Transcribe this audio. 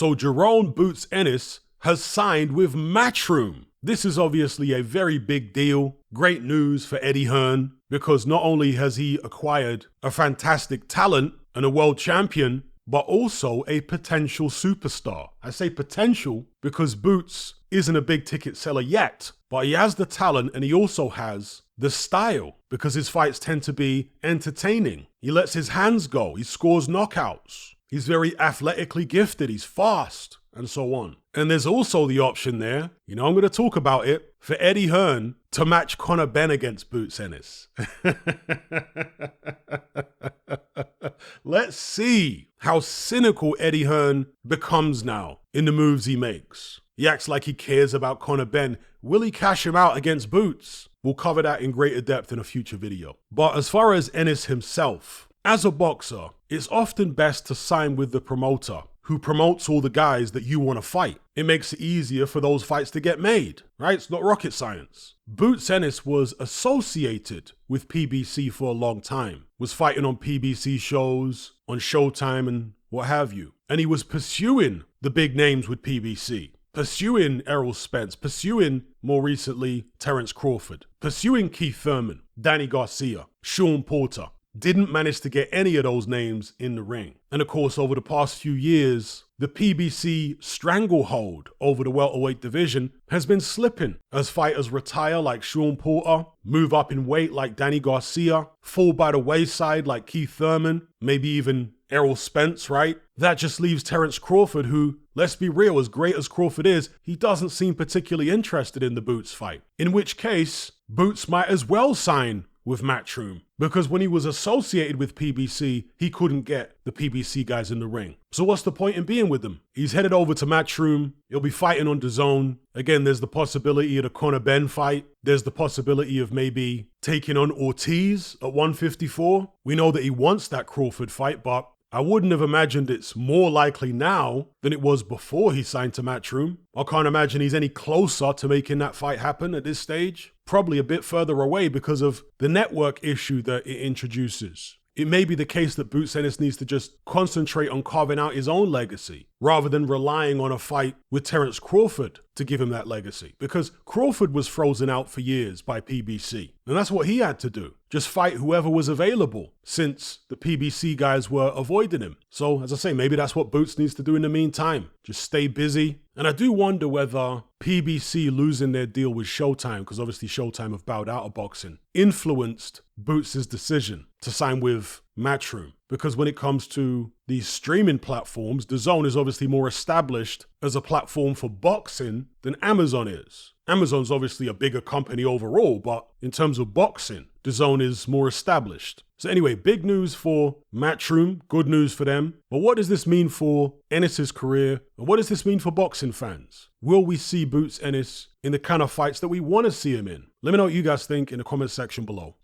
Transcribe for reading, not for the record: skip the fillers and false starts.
So Jaron Boots Ennis has signed with Matchroom. This is obviously a very big deal. Great news for Eddie Hearn, because not only has he acquired a fantastic talent and a world champion, but also a potential superstar. I say potential because Boots isn't a big ticket seller yet, but he has the talent and he also has the style, because his fights tend to be entertaining. He lets his hands go, he scores knockouts, he's very athletically gifted, he's fast, and so on. And there's also the option there, I'm going to talk about it, for Eddie Hearn to match Conor Benn against Boots Ennis. Let's see how cynical Eddie Hearn becomes now in the moves he makes. He acts like he cares about Conor Benn. Will he cash him out against Boots? We'll cover that in greater depth in a future video. But as far as Ennis himself, as a boxer, it's often best to sign with the promoter who promotes all the guys that you want to fight. It makes it easier for those fights to get made, right? It's not rocket science. Boots Ennis was associated with PBC for a long time, was fighting on PBC shows, on Showtime and what have you. And he was pursuing the big names with PBC, pursuing Errol Spence, pursuing, more recently, Terence Crawford, pursuing Keith Thurman, Danny Garcia, Sean Porter. Didn't manage to get any of those names in the ring. And of course, over the past few years, the PBC stranglehold over the welterweight division has been slipping as fighters retire like Sean Porter, move up in weight like Danny Garcia, fall by the wayside like Keith Thurman, maybe even Errol Spence, right? That just leaves Terence Crawford, who, let's be real, as great as Crawford is, he doesn't seem particularly interested in the Boots fight. In which case, Boots might as well sign with Matchroom, because when he was associated with PBC, he couldn't get the PBC guys in the ring. So what's the point in being with them? He's headed over to Matchroom. He'll be fighting on DAZN. Again, there's the possibility of the Conor Benn fight. There's the possibility of maybe taking on Ortiz at 154. We know that he wants that Crawford fight, but I wouldn't have imagined it's more likely now than it was before he signed to Matchroom. I can't imagine he's any closer to making that fight happen at this stage. Probably a bit further away because of the network issue that it introduces. It may be the case that Boots Ennis needs to just concentrate on carving out his own legacy rather than relying on a fight with Terence Crawford to give him that legacy. Because Crawford was frozen out for years by PBC. And that's what he had to do. Just fight whoever was available since the PBC guys were avoiding him. So, as I say, maybe that's what Boots needs to do in the meantime. Just stay busy. And I do wonder whether PBC losing their deal with Showtime, because obviously Showtime have bowed out of boxing, influenced Boots' decision to sign with Matchroom. Because when it comes to these streaming platforms, DAZN is obviously more established as a platform for boxing than Amazon is. Amazon's obviously a bigger company overall, but in terms of boxing, DAZN is more established. So anyway, big news for Matchroom, good news for them. But what does this mean for Ennis's career? And what does this mean for boxing fans? Will we see Boots Ennis in the kind of fights that we want to see him in? Let me know what you guys think in the comment section below.